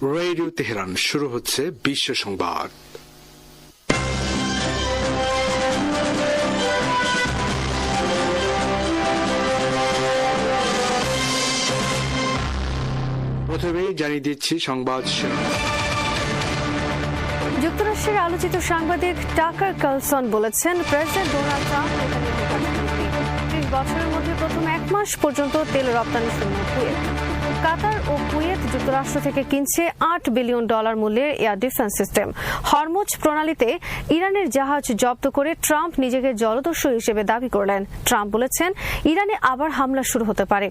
Radio Tehran, শুরু হচ্ছে বিশ্ব সংবাদ। প্রথমেই জানিয়ে দিচ্ছি সংবাদ শিরোনাম। যুক্তরাষ্ট্রের আলোচিত সাংবাদিক টাকার কার্লসন বলেছেন, প্রেসিডেন্ট ডোনাল্ড ট্রাম্প 30 বছরের মধ্যে প্রথম 1 মাস পর্যন্ত তেল রপ্তানি শূন্য কুয়েত। কাতার ও কুয়েত যুক্তরাষ্ট্র থেকে কিনছে $8 বিলিয়ন মূল্যের এয়ার ডিফেন্স সিস্টেম। হরমুজ প্রণালীতে ইরানের জাহাজ জব্দ করে ট্রাম্প নিজেকে জলদস্যু হিসেবে দাবি করলেন। ট্রাম্প বলেছেন, ইরানে আবার হামলা শুরু হতে পারে।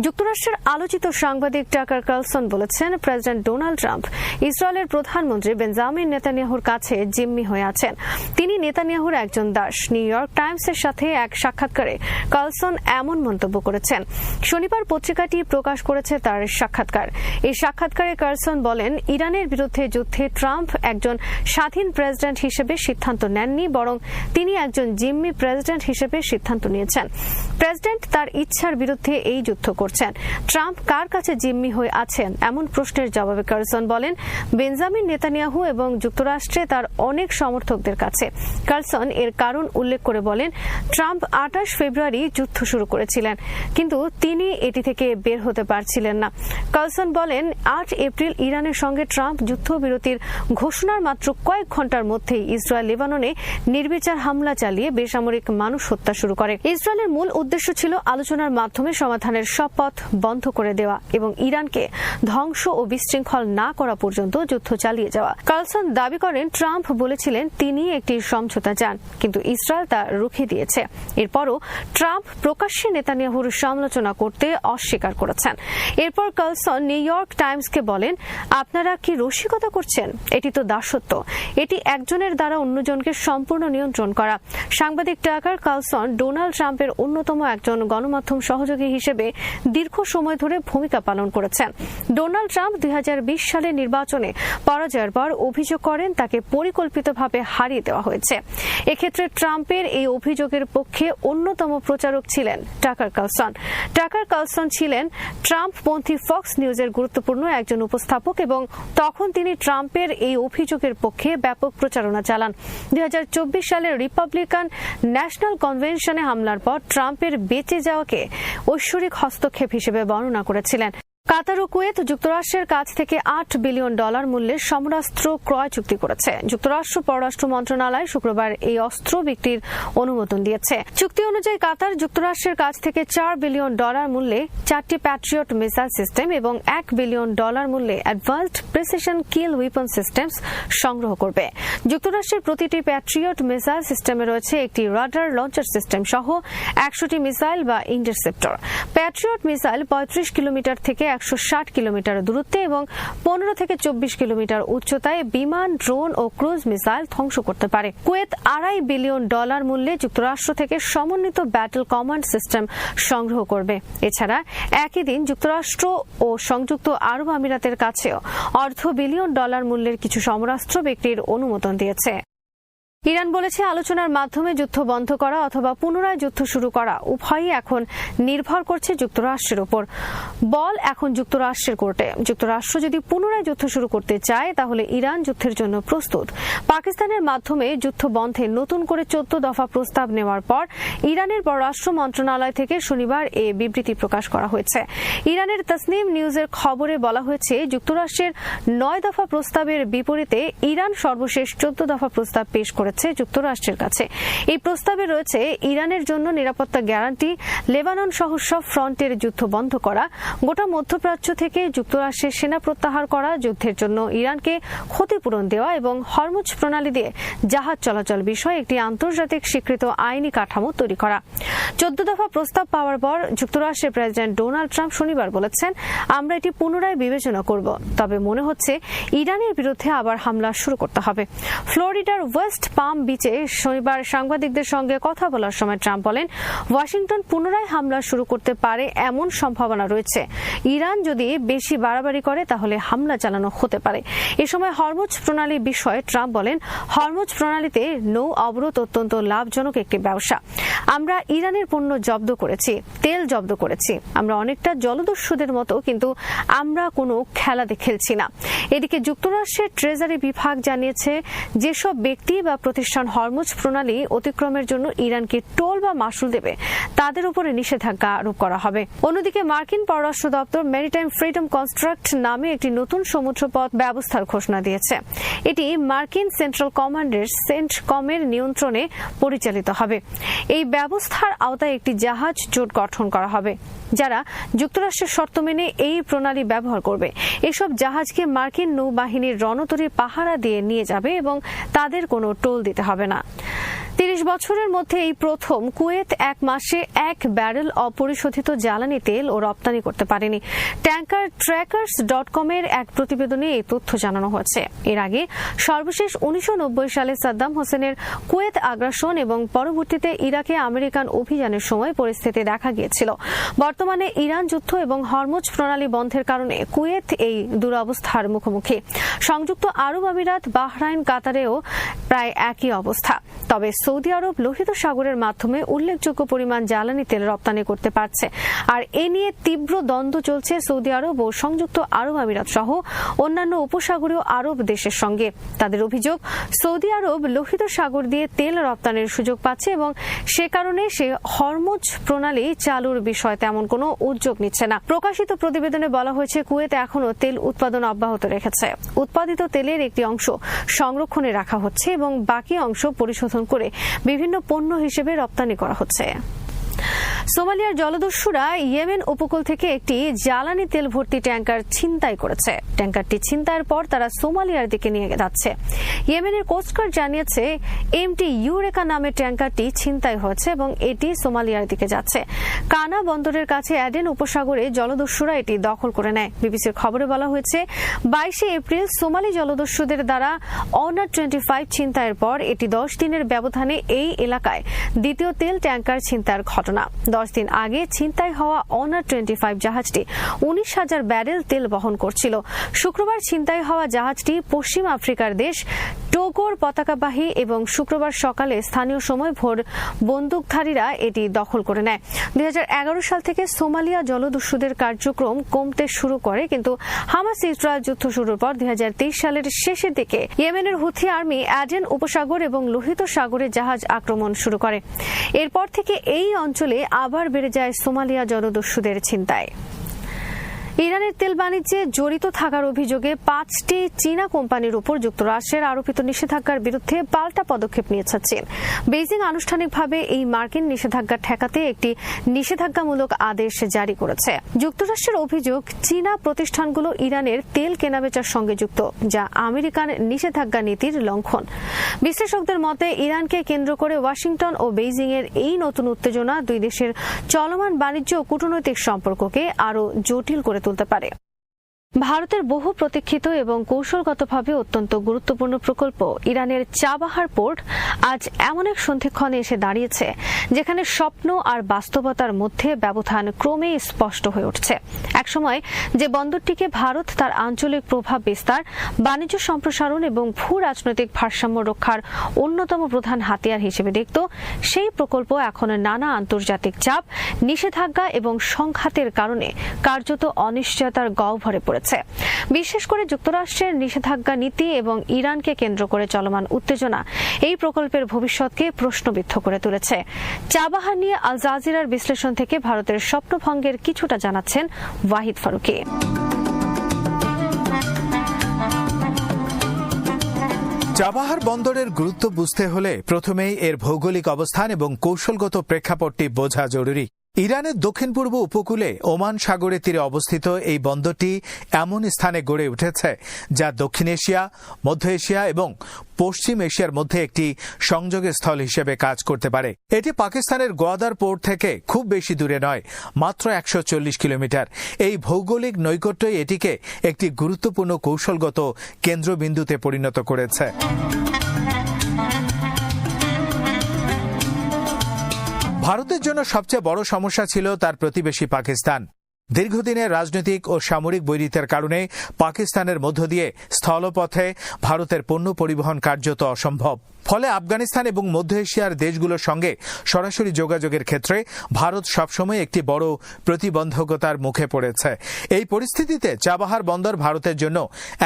যুক্তরাষ্ট্রের আলোচিত সাংবাদিক টাকার কার্লসন বলেছেন, প্রেসিডেন্ট ডোনাল্ড ট্রাম্প ইসরায়েলের প্রধানমন্ত্রী বেঞ্জামিন নেতানিয়াহুর কাছে জিম্মি হয়ে আছেন। তিনি নেতানিয়াহুর একজন দাস। নিউ ইয়র্ক টাইমসের সাথে এক সাক্ষাৎকারে কার্লসন এমন মন্তব্য করেছেন। শনিবার পত্রিকাটি প্রকাশ করেছে তার সাক্ষাৎকার। এই সাক্ষাৎকারে কার্লসন বলেন, ইরানের বিরুদ্ধে যুদ্ধে ট্রাম্প একজন স্বাধীন প্রেসিডেন্ট হিসেবে সিদ্ধান্ত নেননি, বরং তিনি একজন জিম্মি প্রেসিডেন্ট হিসেবে সিদ্ধান্ত নিয়েছেন। প্রেসিডেন্ট তার ইচ্ছার বিরুদ্ধে এই যুদ্ধ করছেন। ট্রাম্প কার কাছে জিম্মি হয়ে আছেন এমন প্রশ্নের জবাবে কার্লসন বলেন, বেঞ্জামিন নেতানিয়াহু এবং যুক্তরাষ্ট্রে তার অনেক সমর্থকদের কাছে। কার্লসন এর কারণ উল্লেখ করে বলেন, ট্রাম্প 28 ফেব্রুয়ারি যুদ্ধ শুরু করেছিলেন, কিন্তু তিনি এটি থেকে বের হতে পারছিলেন না। কার্লসন বলেন, 8 এপ্রিল ইরানের সঙ্গে ট্রাম্প যুদ্ধবিরতির ঘোষণার মাত্র কয়েক ঘন্টার মধ্যেই ইসরায়েল লেবাননে নির্বিচার হামলা চালিয়ে বেসামরিক মানুষ হত্যা শুরু করে। ইসরায়েলের মূল উদ্দেশ্য ছিল আলোচনার মাধ্যমে সমাধানের সব পথ বন্ধ করে দেওয়া এবং ইরানকে ধ্বংস ও বিশৃঙ্খল না করা পর্যন্ত যুদ্ধ চালিয়ে যাওয়া। কার্লসন দাবি করেন, ট্রাম্প বলেছিলেন তিনি একটি সমঝোতা চান, কিন্তু ইসরায়েল তা রুখে দিয়েছে। এরপরও ট্রাম্প প্রকাশ্যে নেতানিয়াহুর সমালোচনা করতে অস্বীকার করেছেন। এরপর কার্লসন নিউ ইয়র্ক টাইমসকে বলেন, আপনারা কি রসিকতা করছেন? এটি তো দাসত্ব। এটি একজনের দ্বারা অন্যজনকে সম্পূর্ণ নিয়ন্ত্রণ করা। সাংবাদিক টাকার কার্লসন ডোনাল্ড ট্রাম্পের অন্যতম একজন গণমাধ্যম সহযোগী হিসেবে দীর্ঘ সময় ধরে ভূমিকা পালন করেছেন। ডোনাল্ড ট্রাম্প 2020 সালের নির্বাচনে পরাজয়ের পর অভিযোগ করেন তাকে পরিকল্পিতভাবে হারিয়ে দেওয়া হয়েছে। এক্ষেত্রে ট্রাম্পের এই অভিযোগের পক্ষে অন্যতম প্রচারক ছিলেন টাকার কার্লসন। টাকার কার্লসন ছিলেন ট্রাম্পপন্থী ফক্স নিউজের গুরুত্বপূর্ণ একজন উপস্থাপক এবং তখন তিনি ট্রাম্পের এই অভিযোগের পক্ষে ব্যাপক প্রচারণা চালান। 2024 সালের রিপাবলিকান ন্যাশনাল কনভেনশনে হামলার পর ট্রাম্পের বেঁচে যাওয়াকে ঐশ্বরিক হস্তক্ষেপ হিসেবে বর্ণনা করেছিলেন। কাতার ও কুয়েত যুক্তরাষ্ট্রের কাছ থেকে $8 বিলিয়ন মূল্যের সমরাস্ত্র ক্রয় চুক্তি করেছে। যুক্তরাষ্ট্র পররাষ্ট্র মন্ত্রণালয় শুক্রবার এই অস্ত্র বিক্রির অনুমোদন দিয়েছে। চুক্তি অনুযায়ী কাতার যুক্তরাষ্ট্রের কাছ থেকে $4 বিলিয়ন মূল্যে 4টি প্যাট্রিয়ট মিসাইল সিস্টেম এবং $1 বিলিয়ন মূল্যে অ্যাডভান্সড প্রিসিশন কিল উইপন সিস্টেমস সংগ্রহ করবে। যুক্তরাষ্ট্রের প্রতিটি প্যাট্রিয়ট মিসাইল সিস্টেমে রয়েছে একটি রাডার লঞ্চার সিস্টেম সহ 100টি মিসাইল বা ইন্টারসেপ্টর। প্যাট্রিয়ট মিসাইল 35 কিলোমিটার থেকে 160 কিলোমিটার দূরত্বে এবং 15 থেকে 24 কিলোমিটার উচ্চতায় বিমান, ড্রোন ও ক্রুজ মিসাইল ধ্বংস করতে পারে। কুয়েত $2.5 বিলিয়ন মূল্যে যুক্তরাষ্ট্র থেকে সমন্বিত ব্যাটল কমান্ড সিস্টেম সংগ্রহ করবে। এছাড়া একই দিন যুক্তরাষ্ট্র ও সংযুক্ত আরব আমিরাতের কাছেও $250 বিলিয়ন মূল্যের কিছু সমরাস্ত্র বিক্রির অনুমোদন দিয়েছে। ইরান বলেছে, আলোচনার মাধ্যমে যুদ্ধ বন্ধ করা অথবা পুনরায় যুদ্ধ শুরু করা উভয়ই এখন নির্ভর করছে যুক্তরাষ্ট্রের উপর। বল এখন যুক্তরাষ্ট্রের কোর্টে। যুক্তরাষ্ট্র যদি পুনরায় যুদ্ধ শুরু করতে চায় তাহলে ইরান যুদ্ধের জন্য প্রস্তুত। পাকিস্তানের মাধ্যমে যুদ্ধ বন্ধে নতুন করে 14 দফা প্রস্তাব নেওয়ার পর ইরানের পররাষ্ট্র মন্ত্রণালয় থেকে শনিবার এ বিবৃতি প্রকাশ করা হয়েছে। ইরানের তাসনিম নিউজের খবরে বলা হয়েছে, যুক্তরাষ্ট্রের 9 দফা প্রস্তাবের বিপরীতে ইরান সর্বশেষ 14 দফা প্রস্তাব পেশ করেছে যুক্তরাষ্ট্রের কাছে। এই প্রস্তাবে রয়েছে ইরানের জন্য নিরাপত্তা গ্যারান্টি, লেবানন সহ সব ফ্রন্টের যুদ্ধ বন্ধ করা, গোটা মধ্যপ্রাচ্য থেকে যুক্তরাষ্ট্রের সেনা প্রত্যাহার করা, যুদ্ধের জন্য ইরানকে ক্ষতিপূরণ দেওয়া এবং হরমুজ প্রণালী দিয়ে জাহাজ চলাচল বিষয়ে একটি আন্তর্জাতিক স্বীকৃত আইনি কাঠামো তৈরি করা। 14 দফা প্রস্তাব পাওয়ার পর যুক্তরাষ্ট্রের প্রেসিডেন্ট ডোনাল্ড ট্রাম্প শনিবার বলেছেন, আমরা এটি পুনরায় বিবেচনা করব, তবে মনে হচ্ছে ইরানের বিরুদ্ধে আবার হামলা শুরু করতে হবে। ফ্লোরিডার ওয়েস্ট পাম বিচে শনিবার সাংবাদিকদের সঙ্গে কথা বলার সময় ট্রাম্প বলেন, ওয়াশিংটন পুনরায় হামলা শুরু করতে পারে এমন সম্ভাবনা রয়েছে। ইরান যদি বেশি বাড়াবাড়ি করে তাহলে হামলা চালানো হতে পারে। এ সময় হরমুজ প্রণালী বিষয়ে ট্রাম্প বলেন, হরমুজ প্রণালীতে নৌ অবরোধ অত্যন্ত লাভজনক একটি ব্যবসা। আমরা ইরানের পণ্য জব্দ করেছি, তেল জব্দ করেছি। আমরা অনেকটা জলদস্যুদের মতো, কিন্তু আমরা কোনো খেলাতে খেলছি না। এদিকে যুক্তরাষ্ট্রের ট্রেজারি বিভাগ জানিয়েছে, যেসব ব্যক্তি বা প্রতিষ্ঠান হরমুজ প্রণালী অতিক্রমের জন্য ইরানকে টোল বা মাশুল দেবে তাদের উপরে নিষেধাজ্ঞা আরোপ করা হবে। অন্যদিকে মার্কিন পররাষ্ট্র দপ্তর মেরিটাইম ফ্রিডম কনস্ট্রাক্ট নামে একটি নতুন সমুদ্রপথ ব্যবস্থার ঘোষণা দিয়েছে। এটি মার্কিন সেন্ট্রাল কমান্ডের সেন্টকমের নিয়ন্ত্রণে পরিচালিত হবে। এই ব্যবস্থার আওতায় একটি জাহাজ জোট গঠন করা হবে যারা যুক্তরাষ্ট্রের শর্ত মেনে এই প্রণালী ব্যবহার করবে। এসব জাহাজকে মার্কিন নৌবাহিনীর রণতরী পাহারা দিয়ে নিয়ে যাবে এবং তাদের কোনো টোল দিতে হবে না। 30 বছরের মধ্যে এই প্রথম কুয়েত এক মাসে 1 ব্যারেল অপরিশোধিত জ্বালানি তেল ও রপ্তানি করতে পারেনি। ট্যাঙ্কার ট্র্যাকার্স.com এর এক প্রতিবেদনে এই তথ্য জানানো হয়েছে। এর আগে সর্বশেষ 1990 সালে সাদ্দাম হোসেনের কুয়েত আগ্রাসন এবং পরবর্তীতে ইরাকে আমেরিকান অভিযানের সময় পরিস্থিতি দেখা গিয়েছিল। বর্তমানে ইরান যুদ্ধ এবং হরমুজ প্রণালী বন্ধের কারণে কুয়েত এই দুরবস্থার মুখোমুখি। সংযুক্ত আরব আমিরাত, বাহরাইন, কাতারেও প্রায় একই অবস্থা। তবে সৌদি আরব লোহিত সাগরের মাধ্যমে উল্লেখযোগ্য পরিমাণ জ্বালানি তেল রপ্তানি করতে পারছে। আর এ নিয়ে তীব্র দ্বন্দ্ব চলছে সৌদি আরব ও সংযুক্ত আরব আমিরাত সহ অন্যান্য উপসাগরীয় আরব দেশের সঙ্গে। তাদের অভিযোগ, সৌদি আরব লোহিত সাগর দিয়ে তেল রপ্তানির সুযোগ পাচ্ছে এবং সে কারণে সে হরমুজ প্রণালী চালুর বিষয়ে তেমন কোনো উদ্যোগ নিচ্ছে না। প্রকাশিত প্রতিবেদনে বলা হয়েছে, কুয়েত এখনও তেল উৎপাদন অব্যাহত রেখেছে। উৎপাদিত তেলের একটি অংশ সংরক্ষণে রাখা হচ্ছে এবং বাকি অংশ পরিশোধন করে বিভিন্ন পণ্য হিসেবে রপ্তানি করা হচ্ছে। সোমালিয়ার জলদস্যুরা ইয়েমেন উপকূল থেকে একটি জ্বালানি তেল ভর্তি ট্যাঙ্কার ছিনতাই করেছে। ট্যাঙ্কারটি ছিনতাইয়ের পর তারা সোমালিয়ার দিকে নিয়ে যাচ্ছে। ইয়েমেনের কোস্টগার্ড জানিয়েছে, এমটি ইউরেকা নামের ট্যাঙ্কারটি ছিনতাই হয়েছে এবং এটি সোমালিয়ার দিকে যাচ্ছে। কানা বন্দরের কাছে অ্যাডেন উপসাগরে জলদস্যুরা এটি দখল করে নেয়। বিবিসির খবরে বলা হয়েছে, 22 এপ্রিল সোমালি জলদস্যুদের দ্বারা অনার 25 ছিনতাইয়ের পর এটি 10 দিনের ব্যবধানে এই এলাকায় দ্বিতীয় তেল ট্যাঙ্কার ছিনতাইয়ের ঘটনা। 10 দিন আগে ছিনতাই হওয়া অনার 25 জাহাজটি 19,000 ব্যারেল তেল বহন করছিল। শুক্রবার ছিনতাই হওয়া জাহাজটি পশ্চিম আফ্রিকার দেশ টোগোর পতাকাবাহী এবং শুক্রবার সকালে স্থানীয় সময় ভোর বন্দুকধারীরা এটি দখল করে নেয়। 2011 সাল থেকে সোমালিয়া জলদস্যুদের কার্যক্রম কমতে শুরু করে, কিন্তু হামাস ইসরায়েল যুদ্ধ শুরুর পর 2023 সালের শেষের দিকে ইয়েমেনের হুথি আর্মি অ্যাডেন উপসাগর এবং লোহিত সাগরে জাহাজ আক্রমণ শুরু করে। এরপর থেকে এই অঞ্চলে আবার বেড়ে যায় সোমালিয়া জলদস্যুদের ছিনতাই। ইরানের তেল বাণিজ্যে জড়িত থাকার অভিযোগে 5টি চীনা কোম্পানির উপর যুক্তরাষ্ট্রের আরোপিত নিষেধাজ্ঞার বিরুদ্ধে পাল্টা পদক্ষেপ নিয়েছে চীন। বেইজিং আনুষ্ঠানিকভাবে এই মার্কিন নিষেধাজ্ঞা ঠেকাতে একটি নিষেধাজ্ঞামূলক আদেশ জারি করেছে। যুক্তরাষ্ট্রের অভিযোগ, চীনা প্রতিষ্ঠানগুলো ইরানের তেল কেনাবেচার সঙ্গে যুক্ত, যা আমেরিকান নিষেধাজ্ঞা নীতির লঙ্ঘন। বিশ্লেষকদের মতে, ইরানকে কেন্দ্র করে ওয়াশিংটন ও বেইজিং এর এই নতুন উত্তেজনা দুই দেশের চলমান বাণিজ্য ও কূটনৈতিক সম্পর্ককে আরও জটিল করে তুলতে পারে। ভারতের বহু প্রতীক্ষিত এবং কৌশলগতভাবে অত্যন্ত গুরুত্বপূর্ণ প্রকল্প ইরানের চাবাহার পোর্ট আজ এমন এক সন্ধিক্ষণে এসে দাঁড়িয়েছে যেখানে স্বপ্ন আর বাস্তবতার মধ্যে ব্যবধান ক্রমেই স্পষ্ট হয়ে উঠছে। একসময় যে বন্দরটিকে ভারত তার আঞ্চলিক প্রভাব বিস্তার, বাণিজ্য সম্প্রসারণ এবং ভূ রাজনৈতিক ভারসাম্য রক্ষার অন্যতম প্রধান হাতিয়ার হিসেবে দেখত, সেই প্রকল্প এখন নানা আন্তর্জাতিক চাপ, নিষেধাজ্ঞা এবং সংঘাতের কারণে কার্যত অনিশ্চয়তার গহ্বরে পড়েছে। বিশেষ করে যুক্তরাষ্ট্রের নিষেধাজ্ঞা নীতি এবং ইরানকে কেন্দ্র করে চলমান উত্তেজনা এই প্রকল্পের ভবিষ্যৎকে প্রশ্নবিদ্ধ করে তুলেছে। চাবাহার নিয়ে আল জাজিরার বিশ্লেষণ থেকে ভারতের স্বপ্নভঙ্গের কিছুটা জানাচ্ছেন ওয়াহিদ ফারুকী। চাবাহার বন্দরের গুরুত্ব বুঝতে হলে প্রথমেই এর ভৌগোলিক অবস্থান এবং কৌশলগত প্রেক্ষাপটটি বোঝা জরুরি। ইরানের দক্ষিণ পূর্ব উপকূলে ওমান সাগরের তীরে অবস্থিত এই বন্দরটি এমন স্থানে গড়ে উঠেছে যা দক্ষিণ এশিয়া, মধ্য এশিয়া এবং পশ্চিম এশিয়ার মধ্যে একটি সংযোগের স্থল হিসেবে কাজ করতে পারে। এটি পাকিস্তানের গোয়াদার পোর্ট থেকে খুব বেশি দূরে নয়, মাত্র 140 কিলোমিটার। এই ভৌগোলিক নৈকট্যই এটিকে একটি গুরুত্বপূর্ণ কৌশলগত কেন্দ্রবিন্দুতে পরিণত করেছে। ভারতের জন্য সবচেয়ে বড় সমস্যা ছিল তার প্রতিবেশী পাকিস্তান। দীর্ঘদিনের রাজনৈতিক ও সামরিক বৈরিতার কারণে পাকিস্তানের মধ্য দিয়ে স্থলপথে ভারতের পণ্য পরিবহন কার্যত অসম্ভব। ফলে আফগানিস্তান এবং মধ্য এশিয়ার দেশগুলোর সঙ্গে সরাসরি যোগাযোগের ক্ষেত্রে ভারত সবসময় একটি বড় প্রতিবন্ধকতার মুখে পড়েছে। এই পরিস্থিতিতে চাবাহার বন্দর ভারতের জন্য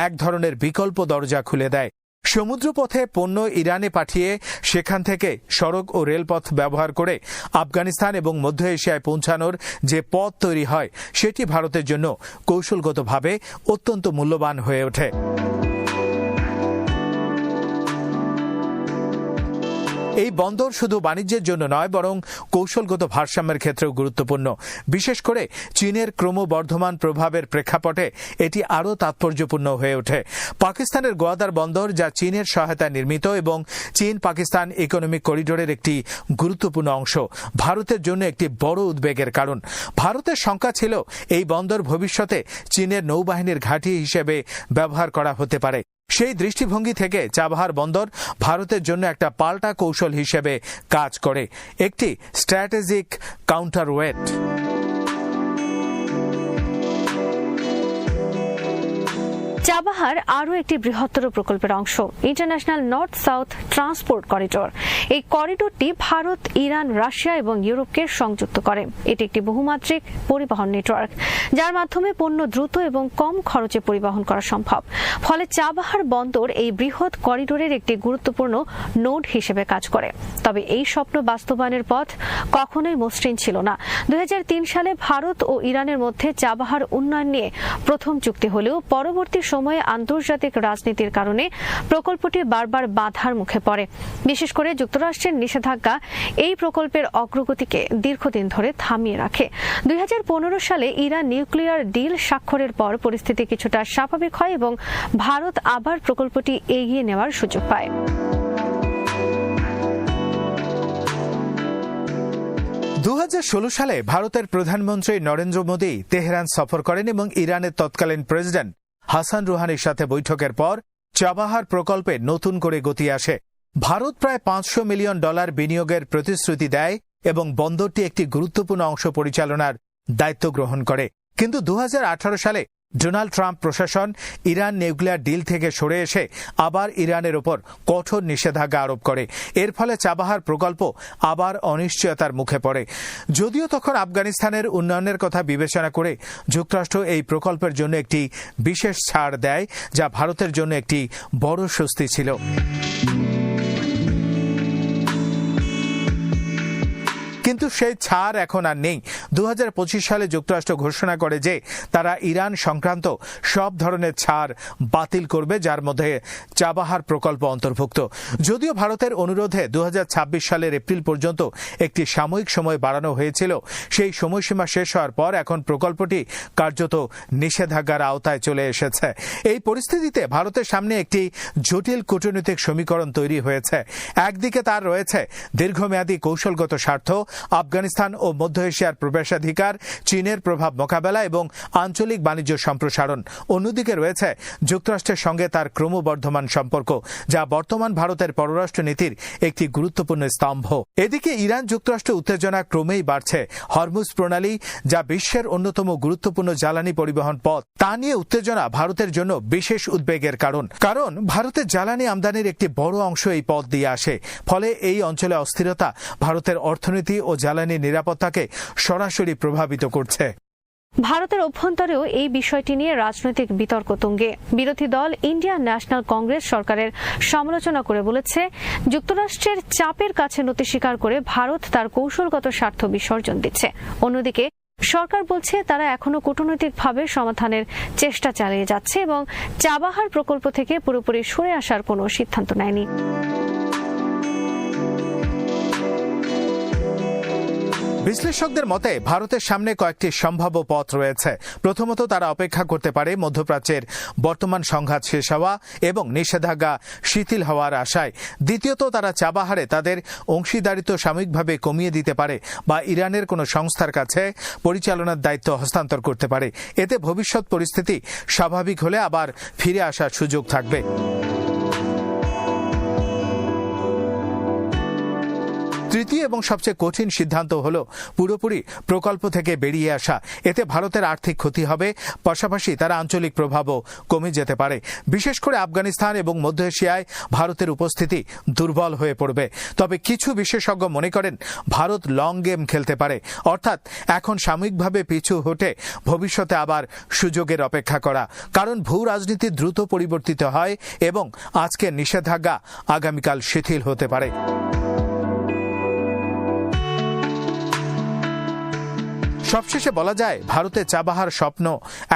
এক ধরনের বিকল্প দরজা খুলে দেয়। সমুদ্রপথে পণ্য ইরানে পাঠিয়ে সেখান থেকে সড়ক ও রেলপথ ব্যবহার করে আফগানিস্তান এবং মধ্য এশিয়ায় পৌঁছানোর যে পথ তৈরি হয় সেটি ভারতের জন্য কৌশলগতভাবে অত্যন্ত মূল্যবান হয়ে ওঠে। এই বন্দর শুধু বাণিজ্যের জন্য নয়, বরং কৌশলগত ভারসাম্যের ক্ষেত্রেও গুরুত্বপূর্ণ। বিশেষ করে চীনের ক্রমবর্ধমান প্রভাবের প্রেক্ষাপটে এটি আরও তাৎপর্যপূর্ণ হয়ে ওঠে। পাকিস্তানের গোয়াদার বন্দর, যা চীনের সহায়তায় নির্মিত এবং চীন পাকিস্তান ইকোনমিক করিডোরের একটি গুরুত্বপূর্ণ অংশ, ভারতের জন্য একটি বড় উদ্বেগের কারণ। ভারতের শঙ্কা ছিল এই বন্দর ভবিষ্যতে চীনের নৌবাহিনীর ঘাঁটি হিসেবে ব্যবহার করা হতে পারে। সেই দৃষ্টিভঙ্গি থেকে চাবাহার বন্দর ভারতের জন্য একটা পাল্টা কৌশল হিসেবে কাজ করে, একটি স্ট্র্যাটেজিক কাউন্টারওয়েট। চাবাহার আরও একটি বৃহত্তর প্রকল্পের অংশ, international north south transport corridor. এই করিডোরটি ভারত, ইরান, রাশিয়া এবং ইউরোপকে সংযুক্ত করে। এটি একটি বহুমাত্রিক পরিবহন নেটওয়ার্ক, যার মাধ্যমে পণ্য দ্রুত এবং কম খরচে পরিবহন করা সম্ভব। ফলে চাবাহার বন্দর এই বৃহৎ করিডোরের একটি গুরুত্বপূর্ণ নোড হিসেবে কাজ করে। তবে এই স্বপ্ন বাস্তবায়নের পথ কখনোই মসৃণ ছিল না। 2003 সালে ভারত ও ইরানের মধ্যে চাবাহার উন্নয়ন নিয়ে প্রথম চুক্তি হলেও পরবর্তী সময়ে আন্তর্জাতিক রাজনীতির কারণে প্রকল্পটি বারবার বাধার মুখে পড়ে। বিশেষ করে যুক্তরাষ্ট্রের নিষেধাজ্ঞা এই প্রকল্পের অগ্রগতিকে দীর্ঘদিন ধরে থামিয়ে রাখে। 2015 সালে ইরান নিউক্লিয়ার ডিল স্বাক্ষরের পর পরিস্থিতি কিছুটা স্বাভাবিক হয় এবং ভারত আবার প্রকল্পটি এগিয়ে নেওয়ার সুযোগ পায়। 2016 সালে ভারতের প্রধানমন্ত্রী নরেন্দ্র মোদী তেহরান সফর করেন এবং ইরানের তৎকালীন প্রেসিডেন্ট হাসান রুহানির সাথে বৈঠকের পর চাবাহার প্রকল্পে নতুন করে গতি আসে। ভারত প্রায় $500 মিলিয়ন বিনিয়োগের প্রতিশ্রুতি দেয় এবং বন্দরটি একটি গুরুত্বপূর্ণ অংশ পরিচালনার দায়িত্ব গ্রহণ করে। কিন্তু 2018 সালে ডোনাল্ড ট্রাম্প প্রশাসন ইরান নিউক্লিয়ার ডিল থেকে সরে এসে আবার ইরানের ওপর কঠোর নিষেধাজ্ঞা আরোপ করে। এর ফলে চাবাহার প্রকল্প আবার অনিশ্চয়তার মুখে পড়ে। যদিও তখন আফগানিস্তানের উন্নয়নের কথা বিবেচনা করে যুক্তরাষ্ট্র এই প্রকল্পের জন্য একটি বিশেষ ছাড় দেয়, যা ভারতের জন্য একটি বড় স্বস্তি ছিল। কিন্তু সেই ছাড় এখন আর নেই। 2025 সালে যুক্তরাষ্ট্র ঘোষণা করে যে তারা ইরান সংক্রান্ত সব ধরনের ছাড় বাতিল করবে, যার মধ্যে চাবাহার প্রকল্প অন্তর্ভুক্ত। যদিও ভারতের অনুরোধে 2026 সালের এপ্রিল পর্যন্ত একটি সাময়িক সময় বাড়ানো হয়েছিল, সেই সময়সীমা শেষ হওয়ার পর এখন প্রকল্পটি কার্যত নিষেধাজ্ঞার আওতায় চলে এসেছে। এই পরিস্থিতিতে ভারতের সামনে একটি জটিল কূটনৈতিক সমীকরণ তৈরি হয়েছে। একদিকে তার রয়েছে দীর্ঘমেয়াদী কৌশলগত স্বার্থ, আফগানিস্তান ও মধ্য এশিয়ার প্রবেশাধিকার, চীনের প্রভাব মোকাবেলা এবং আঞ্চলিক বাণিজ্য সম্প্রসারণ। অন্যদিকে রয়েছে যুক্তরাষ্ট্রের সঙ্গে তার ক্রমবর্ধমান সম্পর্ক, যা বর্তমান ভারতের পররাষ্ট্র নীতির একটি গুরুত্বপূর্ণ স্তম্ভ। এদিকে ইরান যুক্তরাষ্ট্র উত্তেজনা ক্রমেই বাড়ছে। হরমুজ প্রণালী, যা বিশ্বের অন্যতম গুরুত্বপূর্ণ জ্বালানি পরিবহন পথ, তা নিয়ে উত্তেজনা ভারতের জন্য বিশেষ উদ্বেগের কারণ ভারতের জ্বালানি আমদানির একটি বড় অংশ এই পথ দিয়ে আসে। ফলে এই অঞ্চলে অস্থিরতা ভারতের অর্থনীতি ও জ্বালানি নিরাপত্তাকে সরাসরি প্রভাবিত করছে। ভারতের অভ্যন্তরেও এই বিষয়টি নিয়ে রাজনৈতিক বিতর্ক তুঙ্গে। বিরোধী দল ইন্ডিয়ান ন্যাশনাল কংগ্রেস সরকারের সমালোচনা করে বলেছে, যুক্তরাষ্ট্রের চাপের কাছে নতি স্বীকার করে ভারত তার কৌশলগত স্বার্থ বিসর্জন দিচ্ছে। অন্যদিকে সরকার বলছে তারা এখনো কূটনৈতিকভাবে সমাধানের চেষ্টা চালিয়ে যাচ্ছে এবং চাবাহার প্রকল্প থেকে পুরোপুরি সরে আসার কোনো সিদ্ধান্ত নেয়নি। বিশ্লেষকদের মতে ভারতের সামনে কয়েকটি সম্ভাব্য পথ রয়েছে। প্রথমত, তারা অপেক্ষা করতে পারে মধ্যপ্রাচ্যের বর্তমান সংঘাত শেষ হওয়া এবং নিষেধাজ্ঞা শিথিল হওয়ার আশায়। দ্বিতীয়ত, তারা চাবাহারে তাদের অংশীদারিত্ব সাময়িকভাবে কমিয়ে দিতে পারে বা ইরানের কোনো সংস্থার কাছে পরিচালনার দায়িত্ব হস্তান্তর করতে পারে। এতে ভবিষ্যৎ পরিস্থিতি স্বাভাবিক হলে আবার ফিরে আসার সুযোগ থাকবে। তৃতীয় এবং সবচেয়ে কঠিন সিদ্ধান্ত হল পুরোপুরি প্রকল্প থেকে বেরিয়ে আসা। এতে ভারতের আর্থিক ক্ষতি হবে, পাশাপাশি তার আঞ্চলিক প্রভাবও কমে যেতে পারে। বিশেষ করে আফগানিস্তান এবং মধ্য এশিয়ায় ভারতের উপস্থিতি দুর্বল হয়ে পড়বে। তবে কিছু বিশেষজ্ঞ মনে করেন ভারত লং গেম খেলতে পারে, অর্থাৎ এখন সাময়িকভাবে পিছু হটে ভবিষ্যতে আবার সুযোগের অপেক্ষা করা। কারণ ভূ রাজনীতি দ্রুত পরিবর্তিত হয় এবং আজকের নিষেধাজ্ঞা আগামীকাল শিথিল হতে পারে। সবশেষে বলা যায় ভারতের চাবাহার স্বপ্ন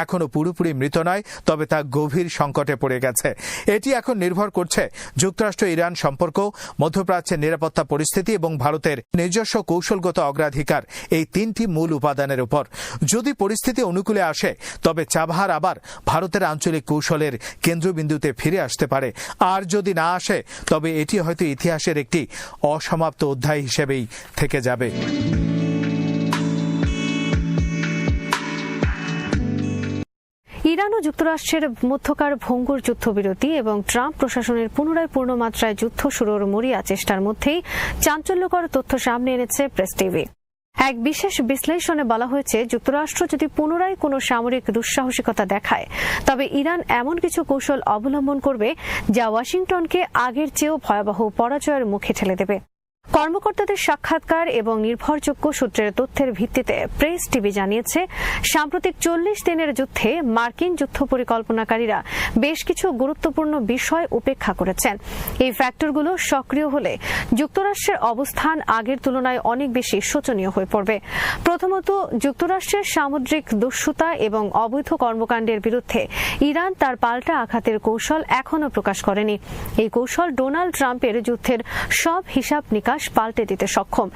এখনো পুরোপুরি মৃত নয়, তবে তা গভীর সংকটে পড়ে গেছে। এটি এখন নির্ভর করছে যুক্তরাষ্ট্র ইরান সম্পর্ক, মধ্যপ্রাচ্যের নিরাপত্তা পরিস্থিতি এবং ভারতের নিজস্ব কৌশলগত অগ্রাধিকার, এই তিনটি মূল উপাদানের উপর। যদি পরিস্থিতি অনুকূলে আসে তবে চাবাহার আবার ভারতের আঞ্চলিক কৌশলের কেন্দ্রবিন্দুতে ফিরে আসতে পারে। আর যদি না আসে তবে এটি হয়তো ইতিহাসের একটি অসমাপ্ত অধ্যায় হিসেবেই থেকে যাবে। ইরান ও যুক্তরাষ্ট্রের মধ্যকার ভঙ্গুর যুদ্ধবিরতি এবং ট্রাম্প প্রশাসনের পুনরায় পূর্ণমাত্রায় যুদ্ধ শুরুর মরিয়া চেষ্টার মধ্যেই চাঞ্চল্যকর তথ্য সামনে এনেছে প্রেস টিভি। এক বিশেষ বিশ্লেষণে বলা হয়েছে, যুক্তরাষ্ট্র যদি পুনরায় কোনো সামরিক দুঃসাহসিকতা দেখায় তবে ইরান এমন কিছু কৌশল অবলম্বন করবে যা ওয়াশিংটনকে আগের চেয়েও ভয়াবহ পরাজয়ের মুখে ঠেলে দেবে। কর্মকর্তাদের সাক্ষাৎকার এবং নির্ভরযোগ্য সূত্রের তথ্যের ভিত্তিতে প্রেস টিভি জানিয়েছে, সাম্প্রতিক 40 দিনের যুদ্ধে মার্কিন যুদ্ধ পরিকল্পনাকারীরা বেশ কিছু গুরুত্বপূর্ণ বিষয় উপেক্ষা করেছেন। এই ফ্যাক্টরগুলো সক্রিয় হলে যুক্তরাষ্ট্রের অবস্থান আগের তুলনায় অনেক বেশি শোচনীয় হয়ে পড়বে। প্রথমত, যুক্তরাষ্ট্রের সামুদ্রিক দস্যুতা এবং অবৈধ কর্মকাণ্ডের বিরুদ্ধে ইরান তার পাল্টা আঘাতের কৌশল এখনও প্রকাশ করেনি। এই কৌশল ডোনাল্ড ট্রাম্পের যুদ্ধের সব হিসাব নিকাশ পাল্টে দিতে সক্ষম।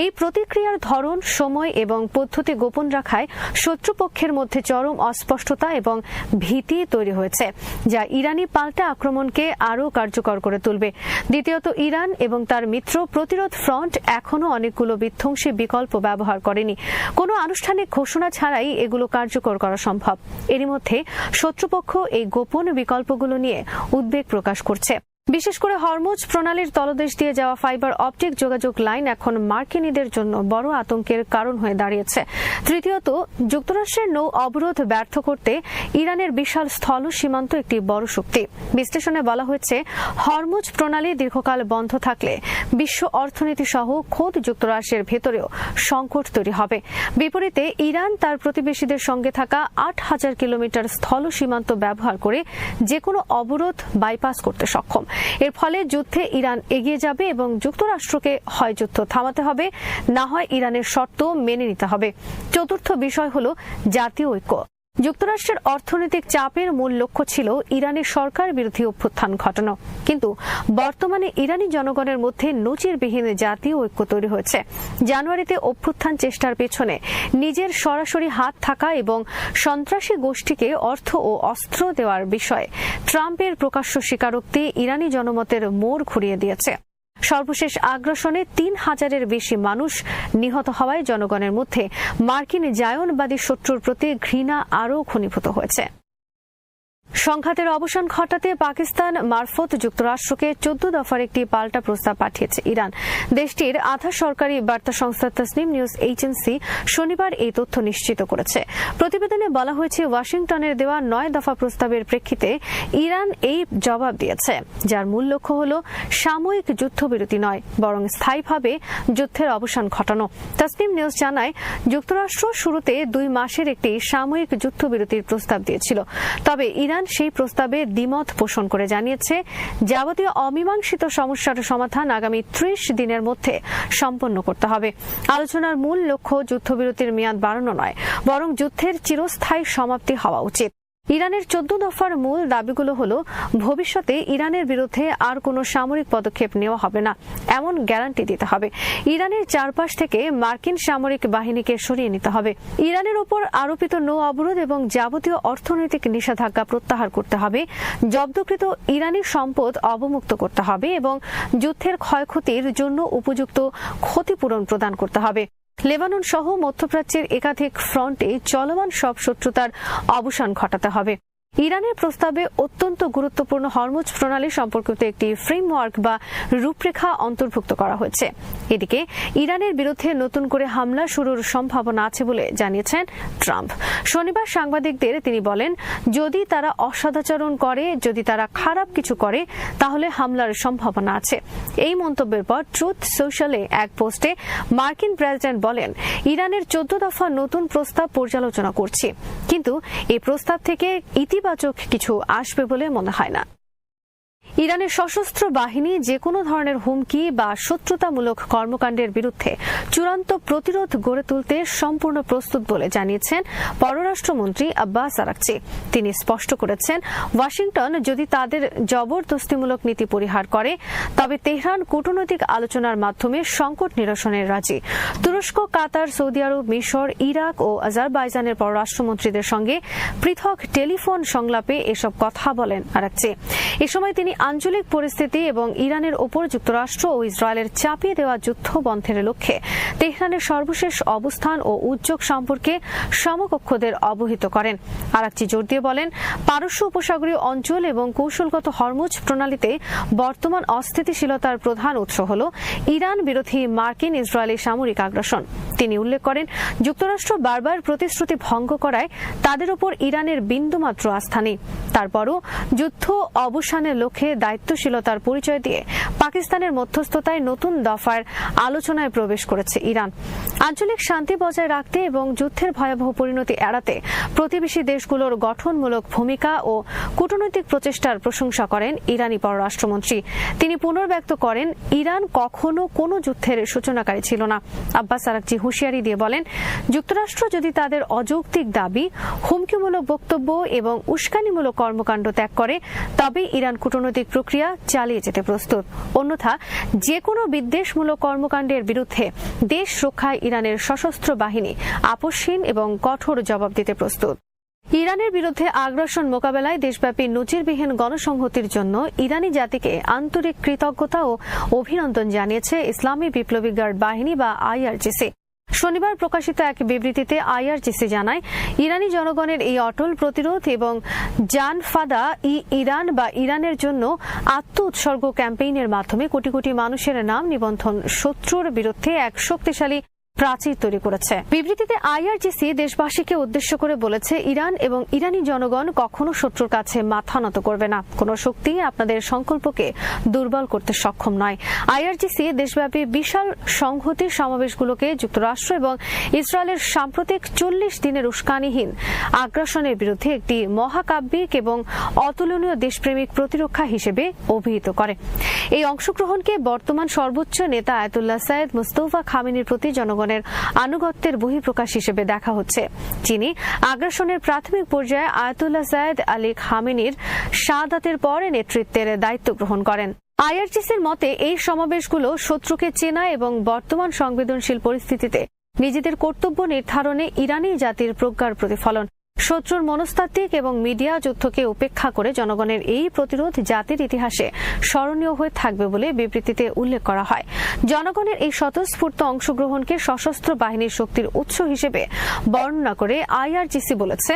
এই প্রতিক্রিয়ার ধরন, সময় এবং পদ্ধতি গোপন রাখায় শত্রুপক্ষের মধ্যে চরম অস্পষ্টতা এবং ভীতি তৈরি হয়েছে, যা ইরানি পাল্টা আক্রমণকে আরও কার্যকর করে তুলবে। দ্বিতীয়ত, ইরান এবং তার মিত্র প্রতিরোধ ফ্রন্ট এখনও অনেকগুলো বিধ্বংসী বিকল্প ব্যবহার করেনি। কোনো আনুষ্ঠানিক ঘোষণা ছাড়াই এগুলো কার্যকর করা সম্ভব। এরই মধ্যে শত্রুপক্ষ এই গোপন বিকল্পগুলো নিয়ে উদ্বেগ প্রকাশ করছে। বিশেষ করে হরমুজ প্রণালীর তলদেশ দিয়ে যাওয়া ফাইবার অপটিক যোগাযোগ লাইন এখন মার্কিনীদের জন্য বড় আতঙ্কের কারণ হয়ে দাঁড়িয়েছে। তৃতীয়ত, যুক্তরাষ্ট্রের নৌ অবরোধ ব্যর্থ করতে ইরানের বিশাল স্থল সীমান্ত একটি বড় শক্তি। বিশ্লেষণে বলা হয়েছে, হরমুজ প্রণালী দীর্ঘকাল বন্ধ থাকলে বিশ্ব অর্থনীতি সহ খোদ যুক্তরাষ্ট্রের ভেতরেও সংকট তৈরি হবে। বিপরীতে ইরান তার প্রতিবেশীদের সঙ্গে থাকা 8000 কিলোমিটার স্থল সীমান্ত ব্যবহার করে যে কোনো অবরোধ বাইপাস করতে সক্ষম। এর ফলে যুদ্ধে ইরান এগিয়ে যাবে এবং যুক্তরাষ্ট্রকে হয় যুদ্ধ থামাতে হবে, না হয় ইরানের শর্ত মেনে নিতে হবে। চতুর্থ বিষয় হল জাতীয় ঐক্য। যুক্তরাষ্ট্রের অর্থনৈতিক চাপের মূল লক্ষ্য ছিল ইরানের সরকার বিরোধী অভ্যুত্থান ঘটানো, কিন্তু বর্তমানে ইরানি জনগণের মধ্যে নজিরবিহীন জাতীয় ঐক্য তৈরি হয়েছে। জানুয়ারিতে অভ্যুত্থান চেষ্টার পেছনে নিজের সরাসরি হাত থাকা এবং সন্ত্রাসী গোষ্ঠীকে অর্থ ও অস্ত্র দেওয়ার বিষয়ে ট্রাম্পের প্রকাশ্য স্বীকারোক্তি ইরানি জনমতের মোড় ঘুরিয়ে দিয়েছে। সর্বশেষ আগ্রাসনে 3000-এর বেশি মানুষ নিহত হওয়ায় জনগণের মধ্যে মার্কিন জায়নবাদী শত্রুর প্রতি ঘৃণা আরও ঘনীভূত হয়েছে। সংঘাতের অবসান ঘটাতে পাকিস্তান মারফত যুক্তরাষ্ট্রকে 14 দফার একটি পাল্টা প্রস্তাব পাঠিয়েছে ইরান। দেশটির আধা সরকারি বার্তা সংস্থা তসনিম নিউজ এজেন্সি শনিবার এই তথ্য নিশ্চিত করেছে। প্রতিবেদনে বলা হয়েছে, ওয়াশিংটনের দেওয়া 9 দফা প্রস্তাবের প্রেক্ষিতে ইরান এই জবাব দিয়েছে, যার মূল লক্ষ্য হল সাময়িক যুদ্ধবিরতি নয়, বরং স্থায়ীভাবে যুদ্ধের অবসান ঘটানো। তসনিম নিউজ জানায়, যুক্তরাষ্ট্র শুরুতে 2 মাসের একটি সাময়িক যুদ্ধবিরতির প্রস্তাব দিয়েছিল, তবে ইরান সেই প্রস্তাবে দ্বিমত পোষণ করে জানিয়েছে, যাবতীয় অমীমাংসিত সমস্যার সমাধান আগামী 30 দিনের মধ্যে সম্পন্ন করতে হবে। আলোচনার মূল লক্ষ্য যুদ্ধবিরতির মেয়াদ বাড়ানো নয়, বরং যুদ্ধের চিরস্থায়ী সমাপ্তি হওয়া উচিত। ইরানের 14 দফার মূল দাবিগুলো হলো, ভবিষ্যতে ইরানের বিরুদ্ধে আর কোনো সামরিক পদক্ষেপ নেওয়া হবে না এমন গ্যারান্টি দিতে হবে। ইরানের চারপাশ থেকে মার্কিন সামরিক বাহিনীকে সরিয়ে নিতে হবে। ইরানের উপর আরোপিত নৌ অবরোধ এবং যাবতীয় অর্থনৈতিক নিষেধাজ্ঞা প্রত্যাহার করতে হবে। জব্দকৃত ইরানি সম্পদ অবমুক্ত করতে হবে এবং যুদ্ধের ক্ষয়ক্ষতির জন্য উপযুক্ত ক্ষতিপূরণ প্রদান করতে হবে। লেবানন সহ মধ্যপ্রাচ্যের একাধিক ফ্রন্টে চলমান সব শত্রুতার অবসান ঘটাতে হবে। ইরানের প্রস্তাবে অত্যন্ত গুরুত্বপূর্ণ হরমুজ প্রণালী সম্পর্কিত একটি ফ্রেমওয়ার্ক বা রূপরেখা অন্তর্ভুক্ত করা হয়েছে। এদিকে ইরানের বিরুদ্ধে নতুন করে হামলা শুরুর সম্ভাবনা আছে বলে জানিয়েছেন ট্রাম্প। শনিবার সাংবাদিকদের তিনি বলেন, যদি তারা অসদাচরণ করে, যদি তারা খারাপ কিছু করে, তাহলে হামলার সম্ভাবনা আছে। এই মন্তব্যের পর ট্রুথ সোশ্যালে এক পোস্টে মার্কিন প্রেসিডেন্ট বলেন, ইরানের 14 দফা নতুন প্রস্তাব পর্যালোচনা করছি, কিন্তু এই প্রস্তাব থেকে ইতিবাচক কিছু আসবে বলে মনে হয় না। ইরানের সশস্ত্র বাহিনী যে কোনো ধরনের হুমকি বা শত্রুতামূলক কর্মকাণ্ডের বিরুদ্ধে চূড়ান্ত প্রতিরোধ গড়ে তুলতে সম্পূর্ণ প্রস্তুত বলে জানিয়েছেন পররাষ্ট্রমন্ত্রী আব্বাস আরাকচি। তিনি স্পষ্ট করেছেন, ওয়াশিংটন যদি তাদের জবরদস্তিমূলক নীতি পরিহার করে, তবে তেহরান কূটনৈতিক আলোচনার মাধ্যমে সংকট নিরসনের রাজি। তুরস্ক, কাতার, সৌদি আরব, মিশর, ইরাক ও আজারবাইজানের পররাষ্ট্রমন্ত্রীদের সঙ্গে পৃথক টেলিফোন সংলাপে এসব কথা বলেন আরাকচি। এ সময় তিনি আঞ্চলিক পরিস্থিতি এবং ইরানের ওপর যুক্তরাষ্ট্র ও ইসরায়েলের চাপিয়ে দেওয়া যুদ্ধ বন্ধের লক্ষ্যে তেহরানের সর্বশেষ অবস্থান ও উদ্যোগ সম্পর্কে সমকক্ষদের অবহিত করেন। আরাকচি জোর দিয়ে বলেন, পারস্য উপসাগরীয় অঞ্চল এবং কৌশলগত হরমুজ প্রণালীতে বর্তমান অস্থিতিশীলতার প্রধান উৎস হল ইরান বিরোধী মার্কিন ইসরায়েলি সামরিক আগ্রাসন। তিনি উল্লেখ করেন, যুক্তরাষ্ট্র বারবার প্রতিশ্রুতি ভঙ্গ করায় তাদের ওপর ইরানের বিন্দুমাত্র আস্থা নেই। তারপরও যুদ্ধ অবসানের লক্ষ্যে দায়িত্বশীলতার পরিচয় দিয়ে পাকিস্তানের মধ্যস্থতায় নতুন দফার আলোচনায় প্রবেশ করেছে ইরান। আঞ্চলিক শান্তি বজায় রাখতে এবং যুদ্ধের ভয়াবহ পরিণতি এড়াতে প্রতিবেশী দেশগুলোর গঠনমূলক ভূমিকা ও কূটনৈতিক প্রচেষ্টার প্রশংসা করেন ইরানি পররাষ্ট্রমন্ত্রী। তিনি পুনর্ব্যক্ত করেন, ইরান কখনো কোনো যুদ্ধের সূচনাকারী ছিল না। আব্বাস আরাকচি হুঁশিয়ারি দিয়ে বলেন, যুক্তরাষ্ট্র যদি তাদের অযৌক্তিক দাবি, হুমকিমূলক বক্তব্য এবং উস্কানিমূলক কর্মকাণ্ড ত্যাগ করে, তবে ইরান কূটনৈতিক প্রক্রিয়া চালিয়ে যেতে প্রস্তুত। অন্যথা যে কোনো বিদ্বেষমূলক কর্মকাণ্ডের বিরুদ্ধে দেশ রক্ষায় ইরানের সশস্ত্র বাহিনী আপোষহীন এবং কঠোর জবাব দিতে প্রস্তুত। ইরানের বিরুদ্ধে আগ্রাসন মোকাবেলায় দেশব্যাপী নজিরবিহীন গণসংহতির জন্য ইরানি জাতিকে আন্তরিক কৃতজ্ঞতা ও অভিনন্দন জানিয়েছে ইসলামী বিপ্লবী গার্ড বাহিনী বা আইআরজিসি। শনিবার প্রকাশিত এক বিবৃতিতে আইআরজিসি জানায়, ইরানি জনগণের এই অটল প্রতিরোধ এবং জান ফাদা ইরান বা ইরানের জন্য আত্ম উৎসর্গ ক্যাম্পেইনের মাধ্যমে কোটি কোটি মানুষের নাম নিবন্ধন শত্রুর বিরুদ্ধে এক শক্তিশালী প্রাচীর তৈরি করেছে। বিবৃতিতে আইআরজিসি দেশবাসীকে উদ্দেশ্য করে বলেছে, ইরান এবং ইরানি জনগণ কখনো শত্রুর কাছে মাথা নত করবে না। কোন শক্তি আপনাদের সংকল্পকে দুর্বল করতে সক্ষম নয়। আইআরজিসি দেশব্যাপী বিশাল সংহতির সমাবেশগুলোকে যুক্তরাষ্ট্র এবং ইসরায়েলের সাম্প্রতিক 40 দিনের উস্কানিহীন আগ্রাসনের বিরুদ্ধে একটি মহাকাব্যিক এবং অতুলনীয় দেশপ্রেমিক প্রতিরক্ষা হিসেবে অভিহিত করে। এই অংশগ্রহণকে বর্তমান সর্বোচ্চ নেতা আয়াতুল্লাহ সৈয়দ মুস্তফা খামেনির প্রতি জনগণ আনুগত্যের বহিঃপ্রকাশ হিসেবে দেখা হচ্ছে, যিনি আগ্রাসনের প্রাথমিক পর্যায়ে আয়াতুল্লাহ সৈয়দ আলী খামেনির শাহাদাতের পরে নেতৃত্বের দায়িত্ব গ্রহণ করেন। আইআরজিসির মতে এই সমাবেশগুলো শত্রুকে চেনা এবং বর্তমান সংবেদনশীল পরিস্থিতিতে নিজেদের কর্তব্য নির্ধারণে ইরানি জাতির প্রজ্ঞার প্রতিফলন। শত্রুর মনস্তাত্ত্বিক এবং মিডিয়া যুদ্ধকে উপেক্ষা করে জনগণের এই প্রতিরোধ জাতির ইতিহাসে স্মরণীয় হয়ে থাকবে বলে বিবৃতিতে উল্লেখ করা হয়। জনগণের এই স্বতঃস্ফূর্ত অংশগ্রহণকে সশস্ত্র বাহিনীর শক্তির উৎস হিসেবে বর্ণনা করে আইআরজিসি বলেছে,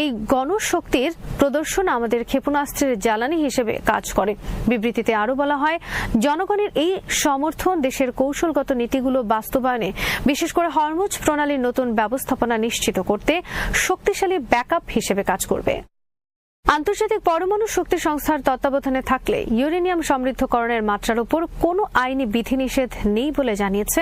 এই গণশক্তির প্রদর্শন আমাদের ক্ষেপণাস্ত্রের জ্বালানি হিসেবে কাজ করে। বিবৃতিতে আরও বলা হয়, জনগণের এই সমর্থন দেশের কৌশলগত নীতিগুলো বাস্তবায়নে, বিশেষ করে হরমুজ প্রণালীর নতুন ব্যবস্থাপনা নিশ্চিত করতে শক্তিশালী ব্যাকআপ হিসেবে কাজ করবে। আন্তর্জাতিক পরমাণু শক্তি সংস্থার তত্ত্বাবধানে থাকলে ইউরেনিয়াম সমৃদ্ধকরণের মাত্রার উপর কোনো আইনি বিধিনিষেধ নেই বলে জানিয়েছে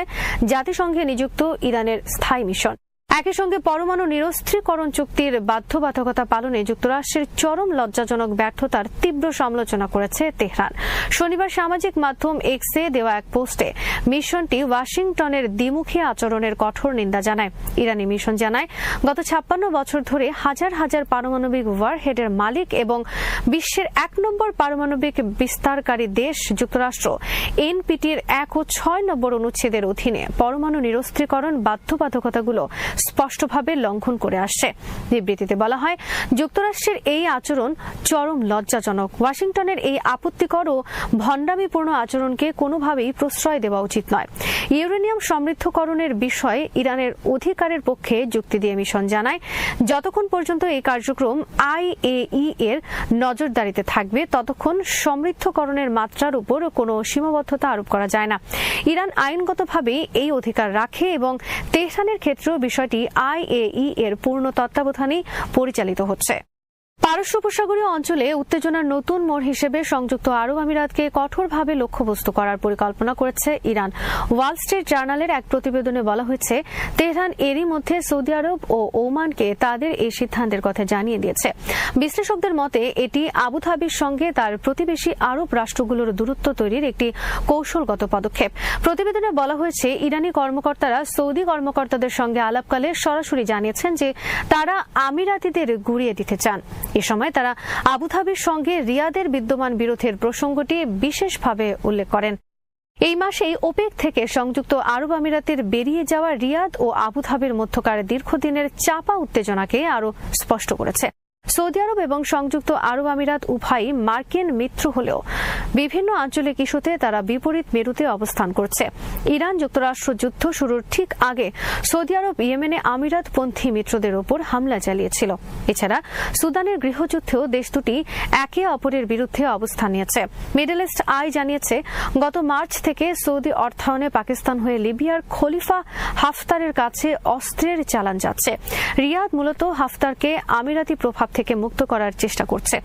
জাতিসংঘে নিযুক্ত ইরানের স্থায়ী মিশন। একই সঙ্গে পরমাণু নিরস্ত্রীকরণ চুক্তির বাধ্যবাধকতা পালনে যুক্তরাষ্ট্রের চরম লজ্জাজনক ব্যর্থতার তীব্র সমালোচনা করেছে তেহরান। শনিবার সামাজিক মাধ্যম এক্সে দেওয়া এক পোস্টে মিশনটি ওয়াশিংটনের দ্বিমুখী আচরণের কঠোর নিন্দা জানায়। ইরানি মিশন জানায়, গত 56 বছর ধরে হাজার হাজার পারমাণবিক ওয়ারহেডের মালিক এবং বিশ্বের 1 নম্বর পারমাণবিক বিস্তারকারী দেশ যুক্তরাষ্ট্র এনপিটির 1 ও 6 নম্বর অনুচ্ছেদের অধীনে পরমাণু নিরস্ত্রীকরণ বাধ্যবাধকতাগুলো স্পষ্টভাবে লঙ্ঘন করে আসছে। বিবৃতিতে বলা হয়, যুক্তরাষ্ট্রের এই আচরণ চরম লজ্জাজনক। ওয়াশিংটনের এই আপত্তিকর ও ভণ্ডামিপূর্ণ আচরণকে কোনোভাবেই প্রশ্রয় দেওয়া উচিত নয়। ইউরেনিয়াম সমৃদ্ধকরণের বিষয়ে ইরানের অধিকারের পক্ষে যুক্তি দিয়ে মিশন জানায়, যতক্ষণ পর্যন্ত এই কার্যক্রম IAEA এর নজরদারিতে থাকবে ততক্ষণ সমৃদ্ধকরণের মাত্রার উপর কোনো সীমাবদ্ধতা আরোপ করা যায় না। ইরান আইনগতভাবে এই অধিকার রাখে এবং তেহরানের ক্ষেত্রেও বিষয়টি IAEA এর পূর্ণ তত্ত্বাবধানেই পরিচালিত হচ্ছে। পারস্য উপসাগরীয় অঞ্চলে উত্তেজনার নতুন মোড় হিসেবে সংযুক্ত আরব আমিরাতকে কঠোরভাবে লক্ষ্যবস্তু করার পরিকল্পনা করেছে ইরান। ওয়াল স্ট্রিট জার্নালের এক প্রতিবেদনে বলা হয়েছে, তেহরান এরই মধ্যে সৌদি আরব ও ওমানকে তাদের এই সিদ্ধান্তের কথা জানিয়ে দিয়েছে। বিশ্লেষকদের মতে এটি আবুধাবির সঙ্গে তার প্রতিবেশী আরব রাষ্ট্রগুলোর দূরত্ব তৈরির একটি কৌশলগত পদক্ষেপ। প্রতিবেদনে বলা হয়েছে, ইরানি কর্মকর্তারা সৌদি কর্মকর্তাদের সঙ্গে আলাপকালে সরাসরি জানিয়েছেন যে তারা আমিরাতিদের গুঁড়িয়ে দিতে চান। এ সময় তারা আবুধাবির সঙ্গে রিয়াদের বিদ্যমান বিরোধের প্রসঙ্গটি বিশেষভাবে উল্লেখ করেন। এই মাসেই ওপেক থেকে সংযুক্ত আরব আমিরাতের বেরিয়ে যাওয়া রিয়াদ ও আবুধাবির মধ্যকার দীর্ঘদিনের চাপা উত্তেজনাকে আরও স্পষ্ট করেছে। সৌদি আরব এবং সংযুক্ত আরব আমিরাত উভয়ই মার্কিন মিত্র হলেও বিভিন্ন আঞ্চলিক ইস্যুতে তারা বিপরীত মেরুতে অবস্থান করছে। ইরান যুক্তরাষ্ট্র যুদ্ধ শুরুর ঠিক আগে সৌদি আরব ইয়েমেনে আমিরাতপন্থী মিত্রদের ওপর হামলা চালিয়েছিল। এছাড়া সুদানের গৃহযুদ্ধেও দেশ দুটি একে অপরের বিরুদ্ধে অবস্থান নিয়েছে। মিডল ইস্ট আই জানিয়েছে, গত মার্চ থেকে সৌদি অর্থায়নে পাকিস্তান হয়ে লিবিয়ার খলিফা হাফতারের কাছে অস্ত্রের চালান যাচ্ছে। রিয়াদ মূলত হাফতারকে আমিরাতি প্রভাব থেকে মুক্ত করার চেষ্টা করছে।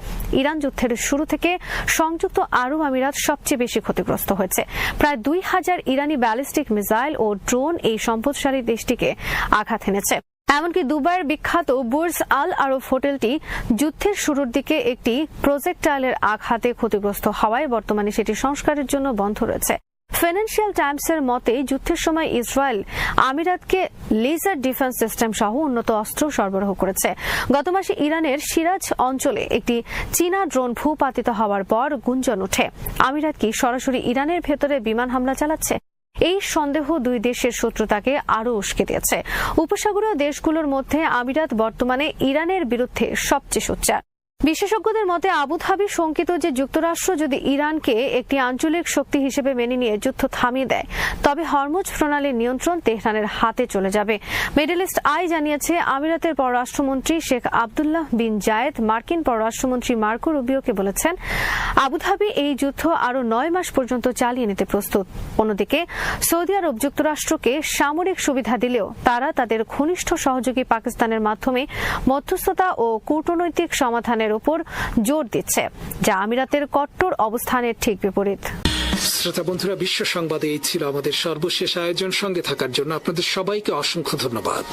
ইরান যুদ্ধের শুরু থেকে সংযুক্ত আরব আমিরাত সবচেয়ে বেশি ক্ষতিগ্রস্ত হয়েছে। প্রায় 2000 ইরানি ব্যালিস্টিক মিসাইল ও ড্রোন এই সম্পদশালী দেশটিকে আঘাত এনেছে। এমনকি দুবাইয়ের বিখ্যাত বুর্জ আল আরব হোটেলটি যুদ্ধের শুরুর দিকে একটি প্রজেক্টাইলের আঘাতে ক্ষতিগ্রস্ত হওয়ায় বর্তমানে সেটি সংস্কারের জন্য বন্ধ রয়েছে। ফিনান্সিয়াল টাইমসের মতে, যুদ্ধের সময় ইসরায়েল আমিরাতকে লেজার ডিফেন্স সিস্টেম সহ উন্নত অস্ত্র সরবরাহ করেছে। গত মাসে ইরানের সিরাজ অঞ্চলে একটি চীনা ড্রোন ভূপাতিত হওয়ার পর গুঞ্জন ওঠে, আমিরাত কি সরাসরি ইরানের ভেতরে বিমান হামলা চালাচ্ছে? এই সন্দেহ দুই দেশের শত্রুতাকে আরও উস্কে দিয়েছে। উপসাগরীয় দেশগুলোর মধ্যে আমিরাত বর্তমানে ইরানের বিরুদ্ধে সবচেয়ে সোচ্চার। বিশেষজ্ঞদের মতে, আবুধাবি শঙ্কিত যে যুক্তরাষ্ট্র যদি ইরানকে একটি আঞ্চলিক শক্তি হিসেবে মেনে নিয়ে যুদ্ধ থামিয়ে দেয়, তবে হরমুজ প্রণালীর নিয়ন্ত্রণ তেহরানের হাতে চলে যাবে। মিডল ইস্ট আই জানিয়েছে, আমিরাতের পররাষ্ট্রমন্ত্রী শেখ আবদুল্লাহ বিন জায়েদ মার্কিন পররাষ্ট্রমন্ত্রী মার্কো রুবিওকে বলেছেন, আবুধাবি এই যুদ্ধ আরও 9 মাস পর্যন্ত চালিয়ে নিতে প্রস্তুত। অন্যদিকে সৌদি আরব যুক্তরাষ্ট্রকে সামরিক সুবিধা দিলেও তারা তাদের ঘনিষ্ঠ সহযোগী পাকিস্তানের মাধ্যমে মধ্যস্থতা ও কূটনৈতিক সমাধানের উপর জোর দিচ্ছে, যা আমিরাতের কট্টর অবস্থানের ঠিক বিপরীত। শ্রোতা বন্ধুরা, বিশ্ব সংবাদে এই ছিল আমাদের সর্বশেষ আয়োজন। সঙ্গে থাকার জন্য আপনাদের সবাইকে অসংখ্য ধন্যবাদ।